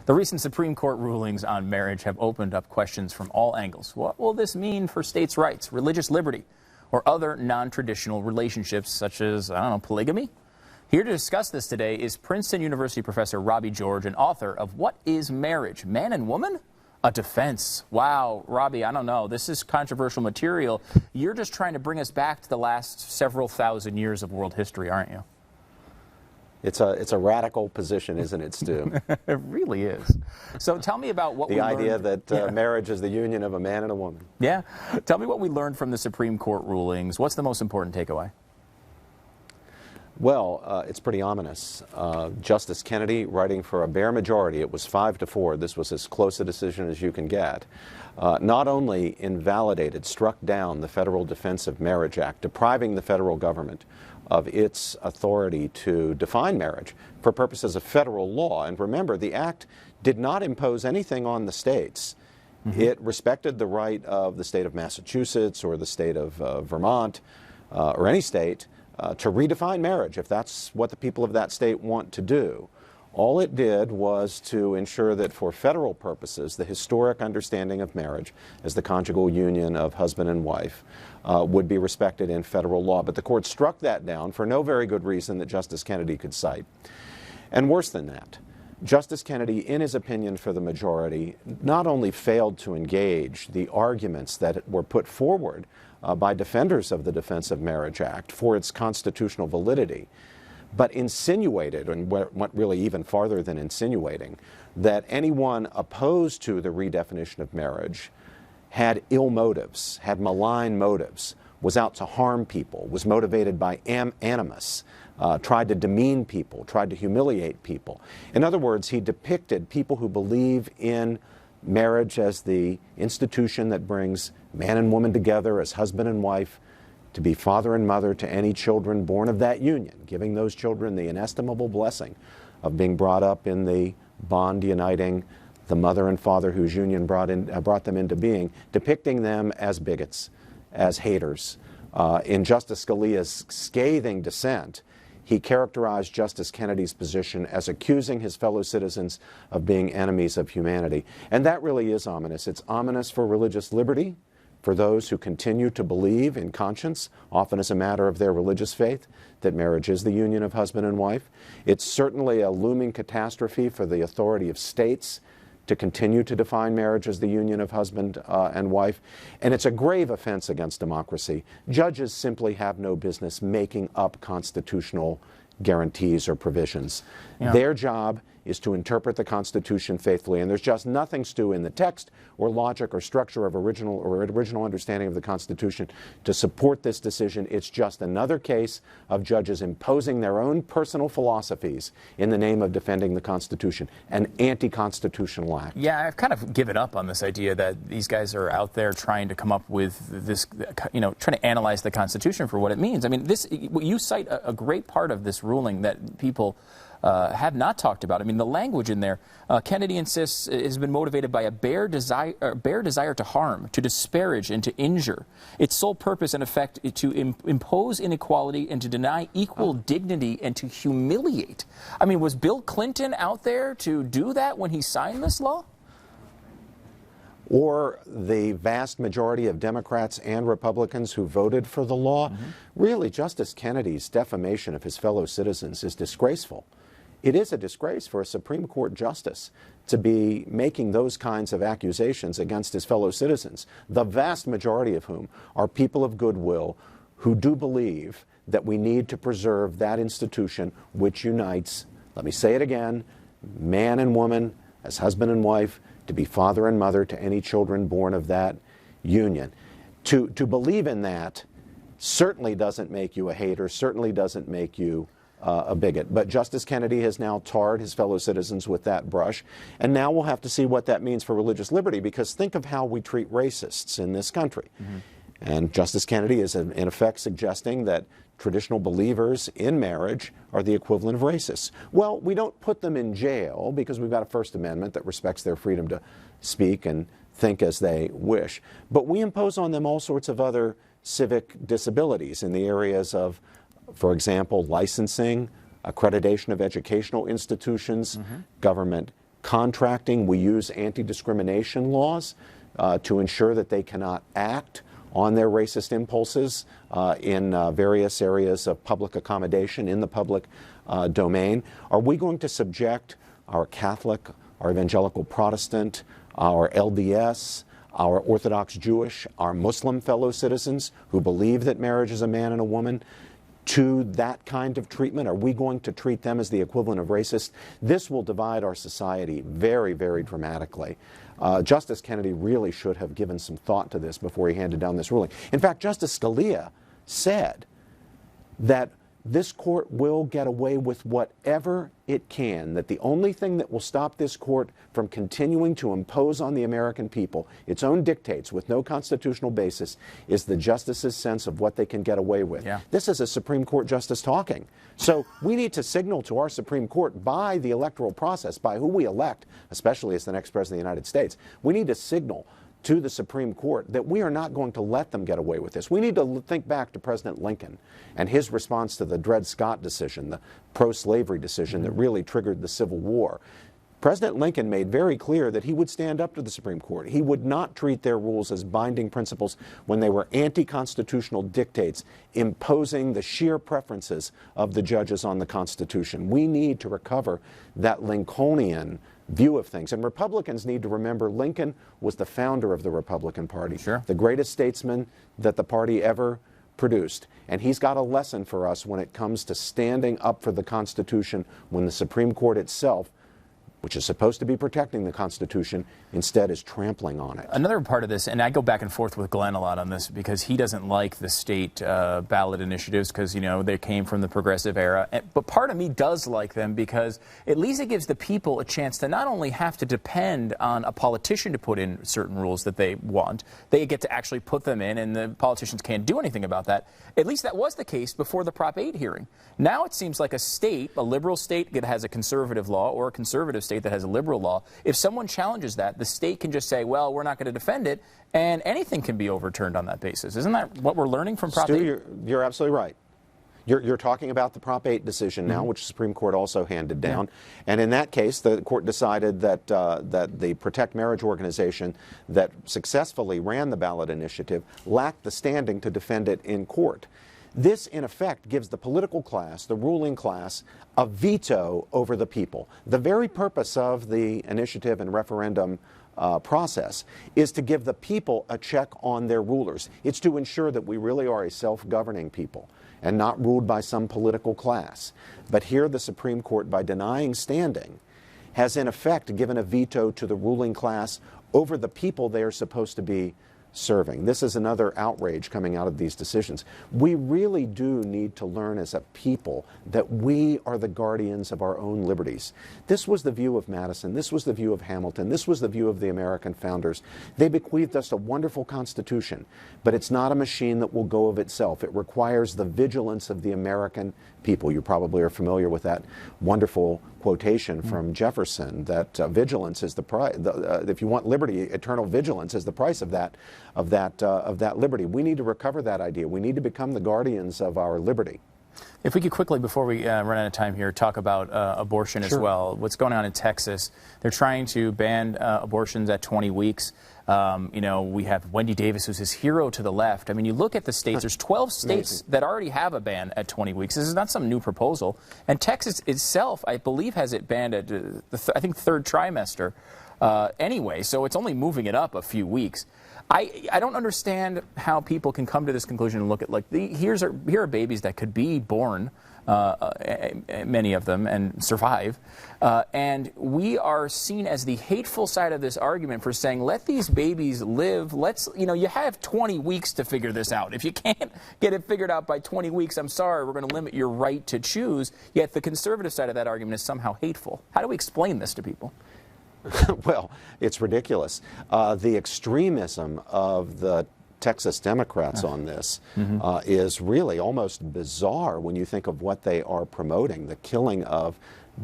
The recent Supreme Court rulings on marriage have opened up questions from all angles. What will this mean for states' rights, religious liberty, or other non-traditional relationships such as, I don't know, polygamy? Here to discuss this today is Princeton University professor Robbie George, and author of What is Marriage, Man and Woman? A Defense. Wow, Robbie, I don't know. This is controversial material. You're just trying to bring us back to the last several thousand years of world history, aren't you? It's a radical position, isn't it, Stu? It really is. So tell me about what the idea that marriage is the union of a man and a woman. Yeah. Tell me what we learned from the Supreme Court rulings. What's the most important takeaway? Well, it's pretty ominous. Justice Kennedy, writing for a bare majority, it was 5-4, this was as close a decision as you can get, not only invalidated, struck down the Federal Defense of Marriage Act, depriving the federal government of its authority to define marriage for purposes of federal law. And remember, the act did not impose anything on the states. It respected the right of the state of Massachusetts or the state of Vermont or any state to redefine marriage if that's what the people of that state want to do. All it did was to ensure that for federal purposes, the historic understanding of marriage as the conjugal union of husband and wife would be respected in federal law. But the court struck that down for no very good reason that Justice Kennedy could cite. And worse than that, Justice Kennedy, in his opinion for the majority, not only failed to engage the arguments that were put forward by defenders of the Defense of Marriage Act for its constitutional validity, but insinuated, and went really even farther than insinuating, that anyone opposed to the redefinition of marriage had ill motives, had malign motives, was out to harm people, was motivated by animus, tried to demean people, tried to humiliate people. In other words, he depicted people who believe in marriage as the institution that brings man and woman together as husband and wife, to be father and mother to any children born of that union, giving those children the inestimable blessing of being brought up in the bond uniting the mother and father whose union brought them into being, depicting them as bigots, as haters. In Justice Scalia's scathing dissent, he characterized Justice Kennedy's position as accusing his fellow citizens of being enemies of humanity. And that really is ominous. It's ominous for religious liberty, for those who continue to believe in conscience, often as a matter of their religious faith, that marriage is the union of husband and wife. It's certainly a looming catastrophe for the authority of states to continue to define marriage as the union of husband and wife. And it's a grave offense against democracy. Judges simply have no business making up constitutional guarantees or provisions. Yeah. Their job is to interpret the Constitution faithfully, and there's just nothing, Stu, in the text or logic or structure of original understanding of the Constitution to support this decision. It's just another case of judges imposing their own personal philosophies in the name of defending the Constitution, an anti-constitutional act. Yeah, I've kind of given up on this idea that these guys are out there trying to come up with this, trying to analyze the Constitution for what it means. I mean, you cite a great part of this ruling that people have not talked about. I mean, the language in there, Kennedy insists, has been motivated by a bare desire to harm, to disparage, and to injure. Its sole purpose, in effect, is to impose inequality and to deny equal dignity and to humiliate. I mean, was Bill Clinton out there to do that when he signed this law? Or the vast majority of Democrats and Republicans who voted for the law? Really, Justice Kennedy's defamation of his fellow citizens is disgraceful. It is a disgrace for a Supreme Court justice to be making those kinds of accusations against his fellow citizens, the vast majority of whom are people of goodwill who do believe that we need to preserve that institution which unites, let me say it again, man and woman as husband and wife, to be father and mother to any children born of that union. To believe in that certainly doesn't make you a hater, certainly doesn't make you a bigot. But Justice Kennedy has now tarred his fellow citizens with that brush, and now we'll have to see what that means for religious liberty, because think of how we treat racists in this country. And Justice Kennedy is in effect suggesting that traditional believers in marriage are the equivalent of racists. Well, we don't put them in jail because we've got a First Amendment that respects their freedom to speak and think as they wish. But we impose on them all sorts of other civic disabilities in the areas of, for example, licensing, accreditation of educational institutions, government contracting, we use anti-discrimination laws to ensure that they cannot act on their racist impulses in various areas of public accommodation in the public domain. Are we going to subject our Catholic, our evangelical Protestant, our LDS, our Orthodox Jewish, our Muslim fellow citizens who believe that marriage is a man and a woman to that kind of treatment? Are we going to treat them as the equivalent of racist? This will divide our society very, very dramatically. Justice Kennedy really should have given some thought to this before he handed down this ruling. In fact, Justice Scalia said that this court will get away with whatever it can, that the only thing that will stop this court from continuing to impose on the American people its own dictates with no constitutional basis is the justices' sense of what they can get away with. Yeah. This is a Supreme Court justice talking. So we need to signal to our Supreme Court by the electoral process, by who we elect, especially as the next President of the United States, we need to signal to the Supreme Court that we are not going to let them get away with this. We need to think back to President Lincoln and his response to the Dred Scott decision, the pro-slavery decision that really triggered the Civil War. President Lincoln made very clear that he would stand up to the Supreme Court. He would not treat their rules as binding principles when they were anti-constitutional dictates imposing the sheer preferences of the judges on the Constitution. We need to recover that Lincolnian view of things. And Republicans need to remember Lincoln was the founder of the Republican Party, the greatest statesman that the party ever produced. And he's got a lesson for us when it comes to standing up for the Constitution when the Supreme Court itself, which is supposed to be protecting the Constitution, instead is trampling on it. Another part of this, and I go back and forth with Glenn a lot on this because he doesn't like the state ballot initiatives because, you know, they came from the progressive era. But part of me does like them because at least it gives the people a chance to not only have to depend on a politician to put in certain rules that they want, they get to actually put them in, and the politicians can't do anything about that. At least that was the case before the Prop 8 hearing. Now it seems like a state, a liberal state that has a conservative law or a conservative state that has a liberal law, if someone challenges that, the state can just say, well, we're not going to defend it, and anything can be overturned on that basis. Isn't that what we're learning from Prop 8? Stu, you're absolutely right. You're talking about the Prop 8 decision now, which the Supreme Court also handed down. And in that case, the court decided that, that the Protect Marriage organization that successfully ran the ballot initiative lacked the standing to defend it in court. This, in effect, gives the political class, the ruling class, a veto over the people. The very purpose of the initiative and referendum process is to give the people a check on their rulers. It's to ensure that we really are a self-governing people and not ruled by some political class. But here the Supreme Court, by denying standing, has in effect given a veto to the ruling class over the people they are supposed to be serving. This is another outrage coming out of these decisions. We really do need to learn as a people that we are the guardians of our own liberties. This was the view of Madison. This was the view of Hamilton. This was the view of the American founders. They bequeathed us a wonderful Constitution, but it's not a machine that will go of itself. It requires the vigilance of the American people. You probably are familiar with that wonderful quotation from Jefferson that vigilance is the price. If you want liberty, eternal vigilance is the price of that liberty. We need to recover that idea. We need to become the guardians of our liberty. If we could quickly, before we run out of time here, talk about abortion as well. What's going on in Texas? They're trying to ban abortions at 20 weeks. You know, we have Wendy Davis, who's his hero to the left. I mean, you look at the states, there's 12 states that already have a ban at 20 weeks. This is not some new proposal. And Texas itself, I believe, has it banned at, I think, third trimester anyway. So it's only moving it up a few weeks. I don't understand how people can come to this conclusion and look at, like, here are babies that could be born, many of them, and survive. And we are seen as the hateful side of this argument for saying, let these babies live. You have 20 weeks to figure this out. If you can't get it figured out by 20 weeks, I'm sorry, we're going to limit your right to choose. Yet the conservative side of that argument is somehow hateful. How do we explain this to people? Well, it's ridiculous. The extremism of the Texas Democrats on this is really almost bizarre when you think of what they are promoting, the killing of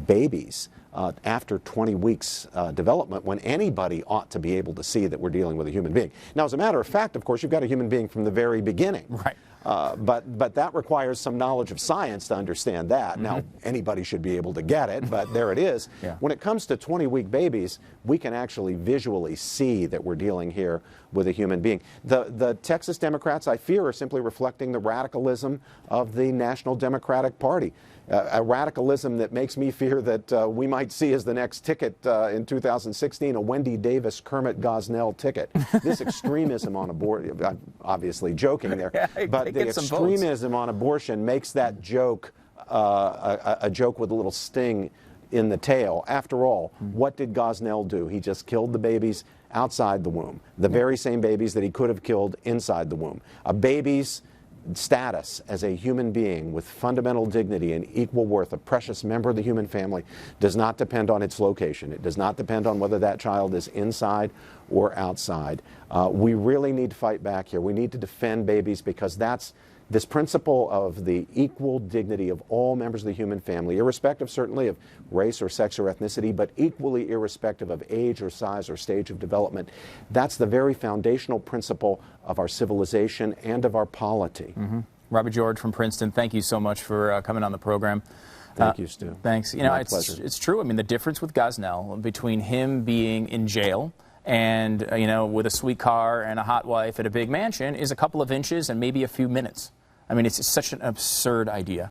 babies after 20 weeks development, when anybody ought to be able to see that we're dealing with a human being. Now, as a matter of fact, of course, you've got a human being from the very beginning. Right. But that requires some knowledge of science to understand that. Now, anybody should be able to get it, but there it is. Yeah. When it comes to 20-week babies, we can actually visually see that we're dealing here with a human being. The Texas Democrats, I fear, are simply reflecting the radicalism of the National Democratic Party. A radicalism that makes me fear that we might see as the next ticket in 2016 a Wendy Davis, Kermit Gosnell ticket. This extremism on abortion, I'm obviously joking there, but the extremism on abortion makes that joke a joke with a little sting in the tail. After all, what did Gosnell do? He just killed the babies outside the womb, the very same babies that he could have killed inside the womb. A baby's status as a human being with fundamental dignity and equal worth, a precious member of the human family, does not depend on its location. It does not depend on whether that child is inside or outside. We really need to fight back here. We need to defend babies, because that's this principle of the equal dignity of all members of the human family, irrespective certainly of race or sex or ethnicity, but equally irrespective of age or size or stage of development. That's the very foundational principle of our civilization and of our polity. Robbie George from Princeton, thank you so much for coming on the program. Thank you, Stu. Thanks. You know, My pleasure. It's true. I mean, the difference with Gosnell, between him being in jail and, you know, with a sweet car and a hot wife at a big mansion, is a couple of inches and maybe a few minutes. I mean, it's such an absurd idea.